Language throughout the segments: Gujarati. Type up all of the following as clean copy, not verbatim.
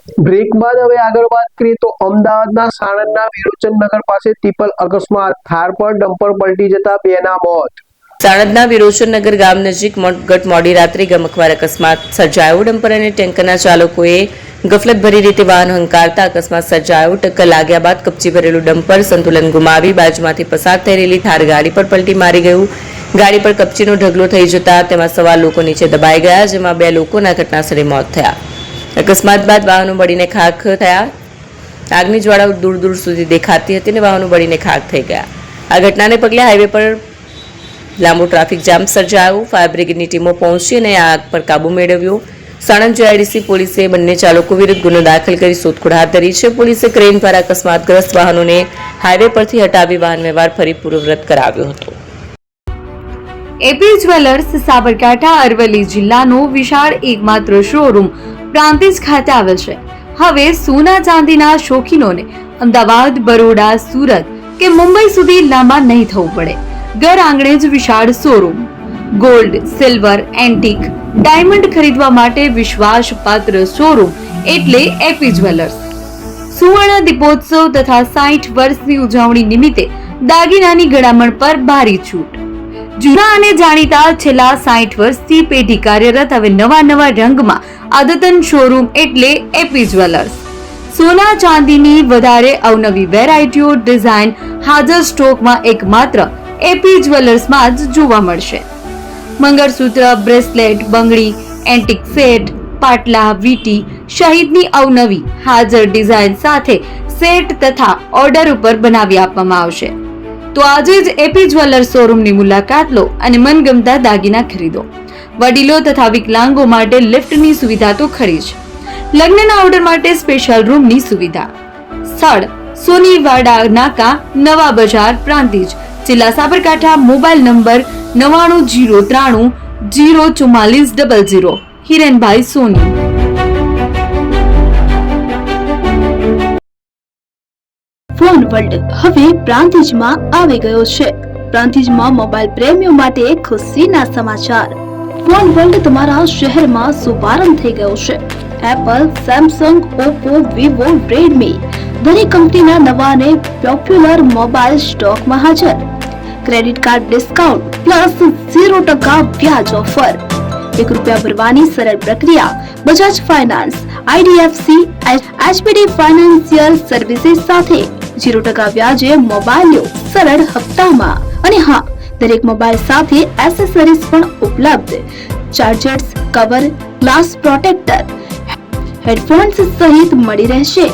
બ્રેક બાદ હવે આગળ વાત કરીએ તો અમદાવાદના સાણંદના વિરોચનનગર પાસે ત્રિપલ અકસ્માત, થાર પર ડમ્પર પલટી જતા બેના મોત। સાણંદના વિરોચનનગર ગામ નજીક ગત મોડી રાત્રે ગમખ્વાર અકસ્માત સર્જાયો। ડમ્પર અને ટેન્કરના ચાલકોએ ગફલતભરી રીતે વાહન હંકારતા અકસ્માત સર્જાયો। ટક્કર લાગ્યા બાદ કપચી ભરેલું ડમ્પર સંતુલન ગુમાવી બાજુમાંથી પસાર થઈ રહેલી થાર ગાડી પર પલટી મારી ગયું। ગાડી પર કપચીનો ઢગલો થઈ જતા તેમાં સવાર લોકો નીચે દબાઈ ગયા, જેમાં 2 લોકોના ઘટનાસ્થળે મોત થયા। અકસ્માત બાદ વાહનો બળીને ખાખ થયા। આગની જ્વાળાઓ દૂર દૂર સુધી દેખાતી હતી અને વાહનો બળીને ખાખ થઈ ગયા। આ ઘટનાને પગલે હાઈવે પર લાંબો ટ્રાફિક જામ સર્જાયો। ફાયર બ્રિગેડની ટીમો પહોંચી અને આગ પર કાબુ મેળવ્યો। સાણંદ જીઆઈડીસી પોલીસે બંને ચાલકો વિરુદ્ધ ગુનો દાખલ કરી શોધખોળ હાથ ધરી છે। પોલીસે ક્રેન દ્વારા અકસ્માતગ્રસ્ત વાહનોને હાઈવે પરથી હટાવી વાહન વ્યવહાર ફરી પૂર્વવત કરાવ્યો હતો। એપી જ્વેલર્સ સાબરકાંઠા અરવલ્લી જિલ્લાનો વિશાળ એકમાત્ર શોરૂમ પ્રાંતિજ ખાતે આવેલ છે। હવે સોના ચાંદીના શોખીનોને અમદાવાદ, બરોડા, સુરત કે મુંબઈ સુધી લાંબા નહીં થવું પડે। ઘર આંગણે જ વિશાળ showroom. Gold, silver, antique, diamond ખરીદવા માટે વિશ્વાસપાત્ર શોરૂમ એટલે એપી જ્વેલર્સ। સુવર્ણ દીપોત્સવ તથા 60 વર્ષની ઉજવણી નિમિત્તે દાગીનાની ગળામણ પર ભારી છૂટ। જૂના અને જાણીતા છેલ્લા 60 વર્ષથી પેઢી કાર્યરત હવે નવા રંગમાં અદ્યતન શોરૂમ એટલે એપી જ્વેલર્સ। સોના ચાંદીની વધારે અવનવી વેરાયટીઓ, ડિઝાઇન હાજર સ્ટોકમાં એકમાત્ર એપી જ્વેલર્સમાં જ જોવા મળશે। મંગળસૂત્ર, બ્રેસલેટ, બંગડી, એન્ટિક સેટ, પાટલા, વીટી સહિતની અવનવી હાજર ડિઝાઇન સાથે સેટ તથા ઓર્ડર ઉપર બનાવી આપવામાં આવશે। તો આજે જ એપી જ્વેલર્સ શોરૂમની મુલાકાત લો અને મનગમતા દાગીના ખરીદો। વડીલો તથા વિકલાંગો માટે લિફ્ટની સુવિધા તો ખરી જ, લગ્નના ઓર્ડર માટે સ્પેશિયલ રૂમની સુવિધા। સ્થળ સોનીવાડા નાકા, નવા બજાર, પ્રાંતિજ, જિલ્લા Sabarkantha. Mobile number 9903 04400। Hirenbhai Soni. Phone world હવે પ્રાંતિજમાં આવી ગયો છે। પ્રાંતિજમાં મોબાઈલ પ્રેમીઓ માટે ખુશીના સમાચાર। ફોન વર્લ્ડ તમારા શહેરમાં શુભારંભ થઈ ગયો છે। Apple, Samsung, Oppo, Vivo, Redmi દરેક કંપનીના નવા અને પોપ્યુલર મોબાઈલ સ્ટોકમાં હાજર। ક્રેડિટ કાર્ડ ડિસ્કાઉન્ટ પ્લસ 0% વ્યાજ ઓફર। ₹1 ભરવાની સરળ પ્રક્રિયા। Bajaj finance, IDFC, HPD financial services સાથે 0% વ્યાજે મોબાઈલ લો સરળ હપ્તામાં। અને હા, દરેક મોબાઈલ સાથે એસેસરીઝ પણ ઉપલબ્ધ। Chargers, cover, glass protractor, headphones સહિત મળી રહેશે।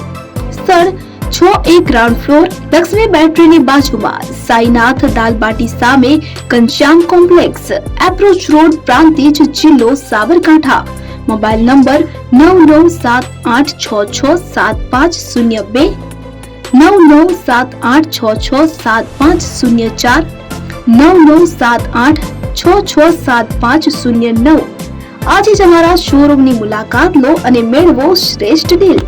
સ્થળ 6A ગ્રાઉન્ડ ફ્લોર, લક્ષ્મી બેટરીની બાજુમાં, સાઈનાથ દાલબાટી સામે, Ghanshyam complex, approach road, Prantij, જિલ્લો સાબરકાંઠા। Mobile number 9978667502, 9978667504, 9978667509। આજે જ અમારા શોરૂમની મુલાકાત લો અને મેળવો શ્રેષ્ઠ ડીલ।